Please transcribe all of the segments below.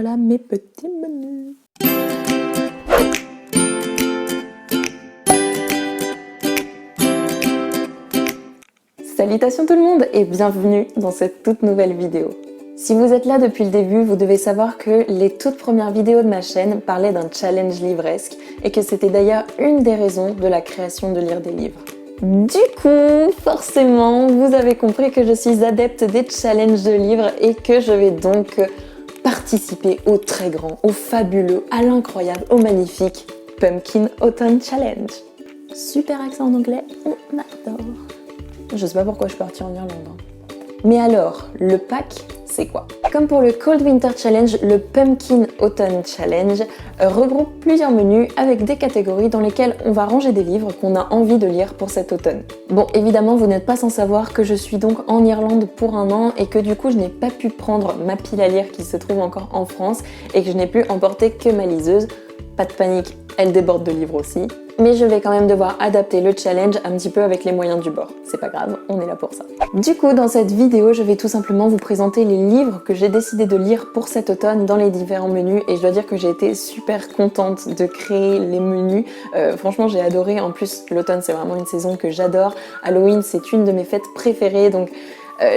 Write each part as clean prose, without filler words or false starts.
voilà mes petits menus. Salutations tout le monde et bienvenue dans cette toute nouvelle vidéo. Si vous êtes là depuis le début, vous devez savoir que les toutes premières vidéos de ma chaîne parlaient d'un challenge livresque et que c'était d'ailleurs une des raisons de la création de Lire des livres. Du coup, forcément, vous avez compris que je suis adepte des challenges de livres et que je vais donc participer au très grand, au fabuleux, à l'incroyable, au magnifique Pumpkin Autumn Challenge. Super accent en anglais, on adore. Je sais pas pourquoi je suis partie en Irlande. Mais alors, le pack, c'est quoi? Comme pour le Cold Winter Challenge, le Pumpkin Autumn Challenge regroupe plusieurs menus avec des catégories dans lesquelles on va ranger des livres qu'on a envie de lire pour cet automne. Bon, évidemment, vous n'êtes pas sans savoir que je suis donc en Irlande pour un an et que du coup, je n'ai pas pu prendre ma pile à lire qui se trouve encore en France et que je n'ai pu emporter que ma liseuse. Pas de panique, elle déborde de livres aussi. Mais je vais quand même devoir adapter le challenge un petit peu avec les moyens du bord. C'est pas grave, on est là pour ça. Du coup, dans cette vidéo, je vais tout simplement vous présenter les livres que j'ai décidé de lire pour cet automne dans les différents menus. Et je dois dire que j'ai été super contente de créer les menus. Franchement, j'ai adoré. En plus, l'automne, c'est vraiment une saison que j'adore. Halloween, c'est une de mes fêtes préférées. Donc,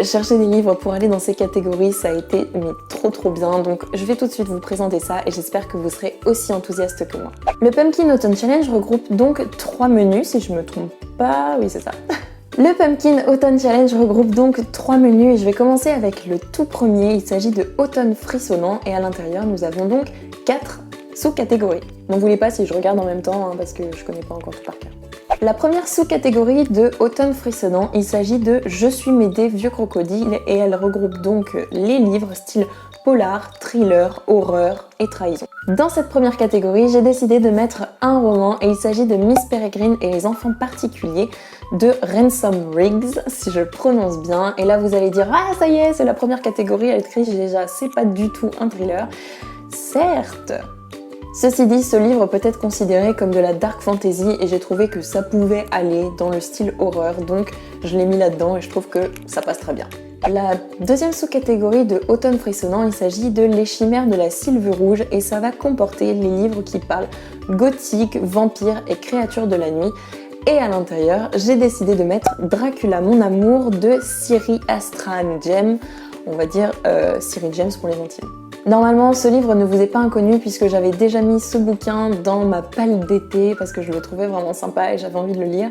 chercher des livres pour aller dans ces catégories, ça a été mais trop bien. Donc je vais tout de suite vous présenter ça et j'espère que vous serez aussi enthousiaste que moi. Le Pumpkin Autumn Challenge regroupe donc 3 menus, si je me trompe pas, oui c'est ça. Le Pumpkin Autumn Challenge regroupe donc 3 menus et je vais commencer avec le tout premier. Il s'agit de Automne frissonnant et à l'intérieur nous avons donc 4 sous-catégories. M'en voulez pas si je regarde en même temps parce que je connais pas encore tout par cœur. La première sous-catégorie de Automne frissonnant, il s'agit de Je suis Médée, vieux crocodile et elle regroupe donc les livres style polar, thriller, horreur et trahison. Dans cette première catégorie, j'ai décidé de mettre un roman et il s'agit de Miss Peregrine et les enfants particuliers de Ransom Riggs, si je prononce bien. Et là vous allez dire « Ah ça y est, c'est la première catégorie, elle triche déjà, c'est pas du tout un thriller ». Certes. Ceci dit, ce livre peut être considéré comme de la dark fantasy et j'ai trouvé que ça pouvait aller dans le style horreur, donc je l'ai mis là-dedans et je trouve que ça passe très bien. La deuxième sous-catégorie de Automne frissonnant, il s'agit de Les chimères de la Sylve rouge et ça va comporter les livres qui parlent gothique, vampires et créatures de la nuit. Et à l'intérieur, j'ai décidé de mettre Dracula mon amour de Ciri Astran James, on va dire Ciri James pour les intimes. Normalement, ce livre ne vous est pas inconnu puisque j'avais déjà mis ce bouquin dans ma palle d'été parce que je le trouvais vraiment sympa et j'avais envie de le lire.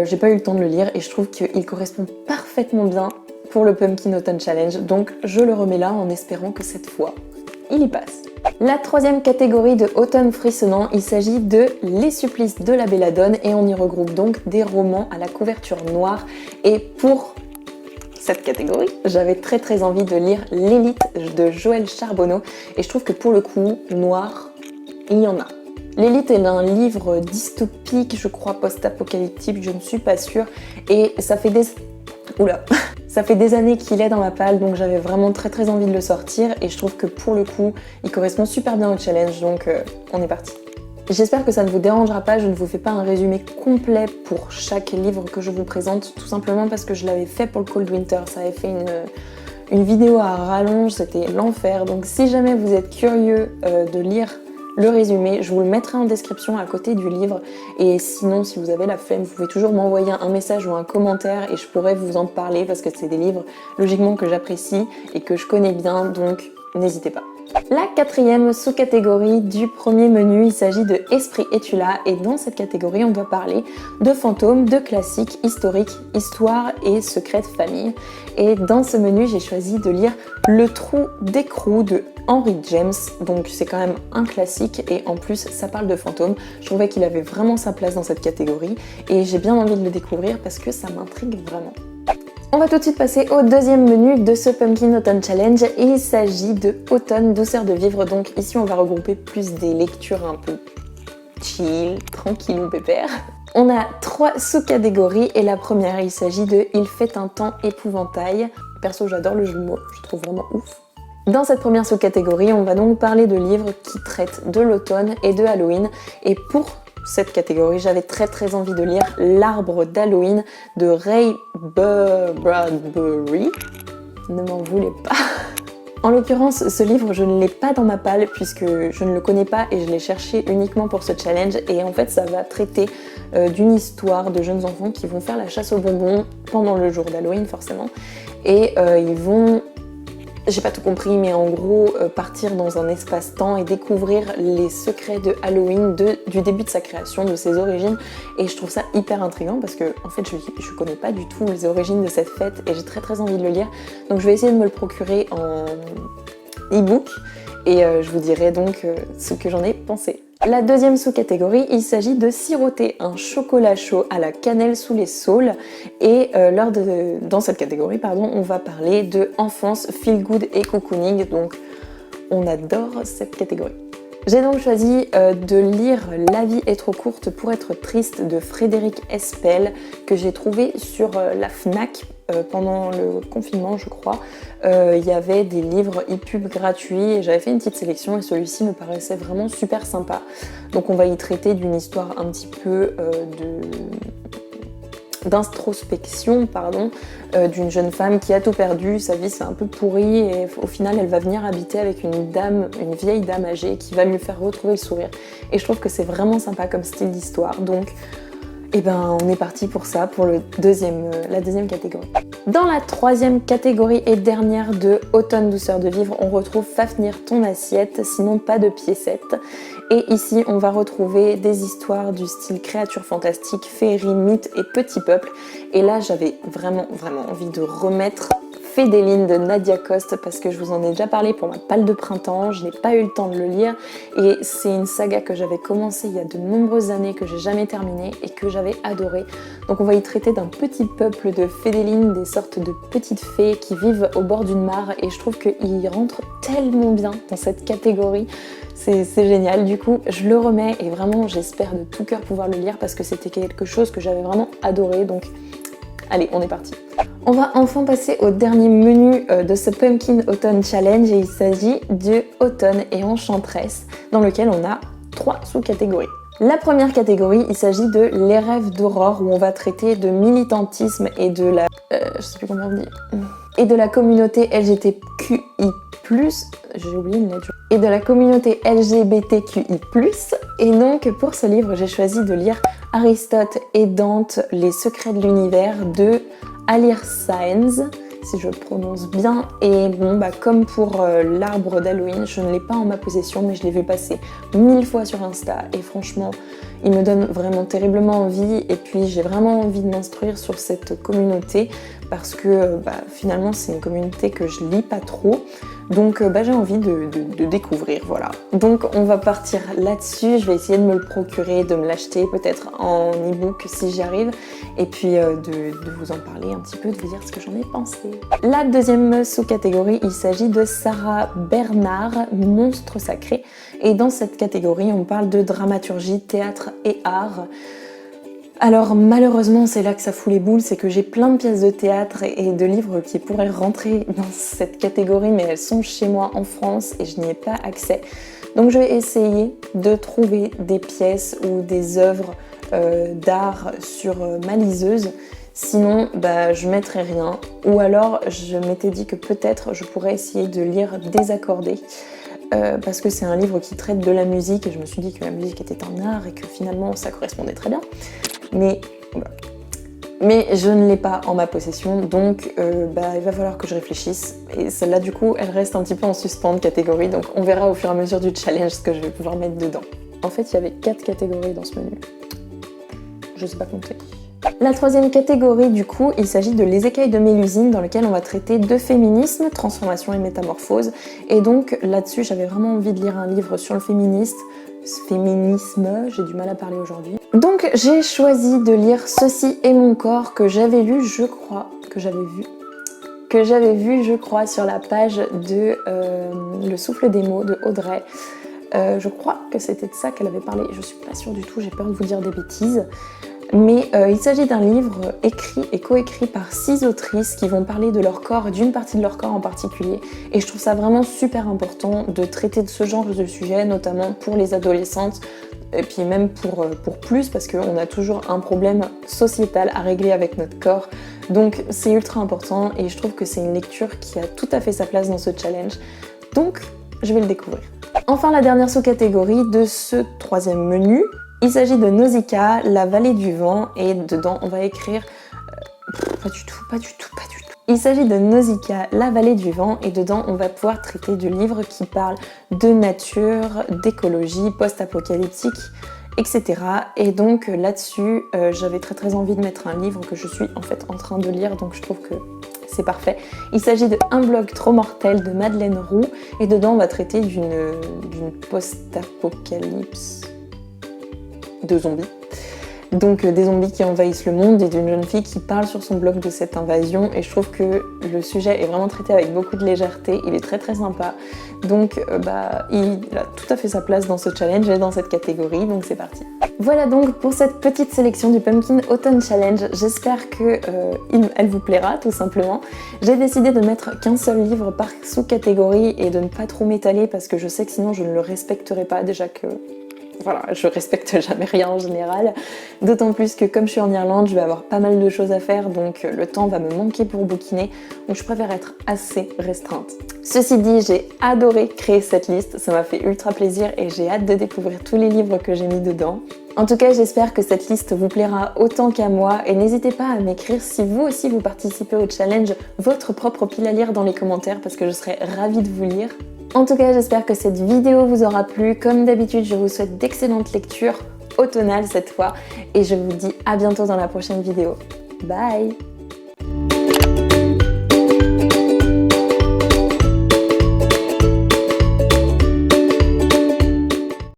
J'ai pas eu le temps de le lire et je trouve qu'il correspond parfaitement bien pour le Pumpkin Autumn Challenge, donc je le remets là en espérant que cette fois, il y passe. La troisième catégorie de Automne frissonnant, il s'agit de Les supplices de la Belladone et on y regroupe donc des romans à la couverture noire et pour cette catégorie, j'avais très envie de lire L'élite de Joël Charbonneau et je trouve que pour le coup, noir, il y en a. L'élite est un livre dystopique, je crois post-apocalyptique, je ne suis pas sûre et ça fait des années qu'il est dans ma palle donc j'avais vraiment très envie de le sortir et je trouve que pour le coup, il correspond super bien au challenge donc on est parti. J'espère que ça ne vous dérangera pas, je ne vous fais pas un résumé complet pour chaque livre que je vous présente, tout simplement parce que je l'avais fait pour le Cold Winter, ça avait fait une vidéo à rallonge, c'était l'enfer. Donc si jamais vous êtes curieux de lire le résumé, je vous le mettrai en description à côté du livre. Et sinon, si vous avez la flemme, vous pouvez toujours m'envoyer un message ou un commentaire et je pourrais vous en parler parce que c'est des livres logiquement que j'apprécie et que je connais bien, donc n'hésitez pas. La quatrième sous-catégorie du premier menu, il s'agit de Esprit es-tu là et dans cette catégorie on doit parler de fantômes, de classiques, historiques, histoire et secrets de famille. Et dans ce menu j'ai choisi de lire Le trou d'écrou de Henry James, donc c'est quand même un classique et en plus ça parle de fantômes. Je trouvais qu'il avait vraiment sa place dans cette catégorie et j'ai bien envie de le découvrir parce que ça m'intrigue vraiment. On va tout de suite passer au deuxième menu de ce Pumpkin Autumn Challenge et il s'agit de Automne, douceur de vivre. Donc ici on va regrouper plus des lectures un peu chill, tranquille ou pépère. On a 3 sous-catégories et la première il s'agit de Il fait un temps épouvantail. Perso j'adore le jeu de mots, je trouve vraiment ouf. Dans cette première sous-catégorie on va donc parler de livres qui traitent de l'automne et de Halloween et pour cette catégorie, j'avais très envie de lire L'arbre d'Halloween de Ray Bradbury. Ne m'en voulez pas. En l'occurrence, ce livre, je ne l'ai pas dans ma palle puisque je ne le connais pas et je l'ai cherché uniquement pour ce challenge. Et en fait, ça va traiter d'une histoire de jeunes enfants qui vont faire la chasse aux bonbons pendant le jour d'Halloween forcément. Et ils vont... J'ai pas tout compris, mais en gros, partir dans un espace-temps et découvrir les secrets de Halloween du début de sa création, de ses origines. Et je trouve ça hyper intriguant parce que, en fait, je connais pas du tout les origines de cette fête et j'ai très très envie de le lire. Donc je vais essayer de me le procurer en e-book et je vous dirai donc ce que j'en ai pensé. La deuxième sous-catégorie, il s'agit de siroter un chocolat chaud à la cannelle sous les saules. Et dans cette catégorie, on va parler de enfance, feel good et cocooning. Donc on adore cette catégorie. J'ai donc choisi de lire La vie est trop courte pour être triste de Frédéric Espel que j'ai trouvé sur la Fnac pendant le confinement je crois. Il y avait des livres e-pub gratuits et j'avais fait une petite sélection et celui-ci me paraissait vraiment super sympa. Donc on va y traiter d'une histoire un petit peu d'introspection d'une jeune femme qui a tout perdu, sa vie c'est un peu pourri et au final elle va venir habiter avec une vieille dame âgée qui va lui faire retrouver le sourire. Et je trouve que c'est vraiment sympa comme style d'histoire, donc on est parti pour ça, pour la deuxième catégorie. Dans la troisième catégorie et dernière de Automne douceur de vivre, on retrouve Fafnir ton assiette, sinon pas de piécettes. Et ici, on va retrouver des histoires du style créatures fantastiques, féeries, mythes et petits peuples. Et là, j'avais vraiment envie de remettre Fédéline de Nadia Coste parce que je vous en ai déjà parlé pour ma palle de printemps, je n'ai pas eu le temps de le lire et c'est une saga que j'avais commencé il y a de nombreuses années, que j'ai jamais terminée et que j'avais adoré. Donc on va y traiter d'un petit peuple de Fédéline, des sortes de petites fées qui vivent au bord d'une mare et je trouve qu'ils rentrent tellement bien dans cette catégorie. C'est génial, du coup je le remets et vraiment j'espère de tout cœur pouvoir le lire parce que c'était quelque chose que j'avais vraiment adoré, donc allez on est parti. On va enfin passer au dernier menu de ce Pumpkin Autumn Challenge et il s'agit de Automne et Enchantresse dans lequel on a 3 sous-catégories. La première catégorie, il s'agit de Les rêves d'Aurore où on va traiter de militantisme et de la... je sais plus comment on dit... Et de la communauté LGBTQI+, j'ai oublié une lettre. Et de la communauté LGBTQI+. Et donc pour ce livre, j'ai choisi de lire Aristote et Dante, Les secrets de l'univers de Alir Sáenz, si je prononce bien. Et comme pour l'arbre d'Halloween, je ne l'ai pas en ma possession, mais je l'ai vu passer 1000 fois sur Insta. Et franchement, il me donne vraiment terriblement envie. Et puis j'ai vraiment envie de m'instruire sur cette communauté parce que finalement c'est une communauté que je lis pas trop. Donc j'ai envie de découvrir, voilà. Donc on va partir là-dessus, je vais essayer de me le procurer, de me l'acheter peut-être en e-book si j'y arrive, et puis de vous en parler un petit peu, de vous dire ce que j'en ai pensé. La deuxième sous-catégorie, il s'agit de Sarah Bernard, Monstre sacré, et dans cette catégorie on parle de dramaturgie, théâtre et art. Alors malheureusement c'est là que ça fout les boules, c'est que j'ai plein de pièces de théâtre et de livres qui pourraient rentrer dans cette catégorie mais elles sont chez moi en France et je n'y ai pas accès. Donc je vais essayer de trouver des pièces ou des œuvres d'art sur ma liseuse, sinon je mettrai rien. Ou alors je m'étais dit que peut-être je pourrais essayer de lire Désaccordé. Parce que c'est un livre qui traite de la musique et je me suis dit que la musique était un art et que finalement ça correspondait très bien. Mais je ne l'ai pas en ma possession, donc il va falloir que je réfléchisse. Et celle-là du coup elle reste un petit peu en suspens de catégorie, donc on verra au fur et à mesure du challenge ce que je vais pouvoir mettre dedans. En fait il y avait 4 catégories dans ce menu, je sais pas compter. La troisième catégorie du coup, il s'agit de Les écailles de Mélusine dans lequel on va traiter de féminisme, transformation et métamorphose. Et donc là-dessus j'avais vraiment envie de lire un livre sur le féminisme, j'ai du mal à parler aujourd'hui. Donc j'ai choisi de lire Ceci est mon corps que j'avais lu, je crois, sur la page de Le souffle des mots de Audrey. Je crois que c'était de ça qu'elle avait parlé, je suis pas sûre du tout, j'ai peur de vous dire des bêtises. Mais il s'agit d'un livre écrit et coécrit par 6 autrices qui vont parler de leur corps, d'une partie de leur corps en particulier. Et je trouve ça vraiment super important de traiter de ce genre de sujet, notamment pour les adolescentes, et puis même pour plus, parce qu'on a toujours un problème sociétal à régler avec notre corps. Donc c'est ultra important et je trouve que c'est une lecture qui a tout à fait sa place dans ce challenge. Donc je vais le découvrir. Enfin, la dernière sous-catégorie de ce troisième menu, il s'agit de Nausicaa, la vallée du vent, et dedans on va écrire... pas du tout. Il s'agit de Nausicaa, la vallée du vent, et dedans on va pouvoir traiter du livre qui parle de nature, d'écologie, post-apocalyptique, etc. Et donc là-dessus, j'avais très envie de mettre un livre que je suis en fait en train de lire, donc je trouve que c'est parfait. Il s'agit de Un blog trop mortel de Madeleine Roux, et dedans on va traiter d'une post-apocalypse de zombies. Donc des zombies qui envahissent le monde et d'une jeune fille qui parle sur son blog de cette invasion, et je trouve que le sujet est vraiment traité avec beaucoup de légèreté, il est très sympa, donc il a tout à fait sa place dans ce challenge et dans cette catégorie, donc c'est parti. Voilà donc pour cette petite sélection du Pumpkin Autumn Challenge, j'espère que elle vous plaira tout simplement. J'ai décidé de mettre qu'un seul livre par sous-catégorie et de ne pas trop m'étaler parce que je sais que sinon je ne le respecterai pas, déjà que... Voilà, je respecte jamais rien en général, d'autant plus que comme je suis en Irlande, je vais avoir pas mal de choses à faire, donc le temps va me manquer pour bouquiner, donc je préfère être assez restreinte. Ceci dit, j'ai adoré créer cette liste, ça m'a fait ultra plaisir et j'ai hâte de découvrir tous les livres que j'ai mis dedans. En tout cas, j'espère que cette liste vous plaira autant qu'à moi, et n'hésitez pas à m'écrire si vous aussi vous participez au challenge, votre propre pile à lire dans les commentaires, parce que je serais ravie de vous lire. En tout cas, j'espère que cette vidéo vous aura plu. Comme d'habitude, je vous souhaite d'excellentes lectures, automnales cette fois, et je vous dis à bientôt dans la prochaine vidéo. Bye!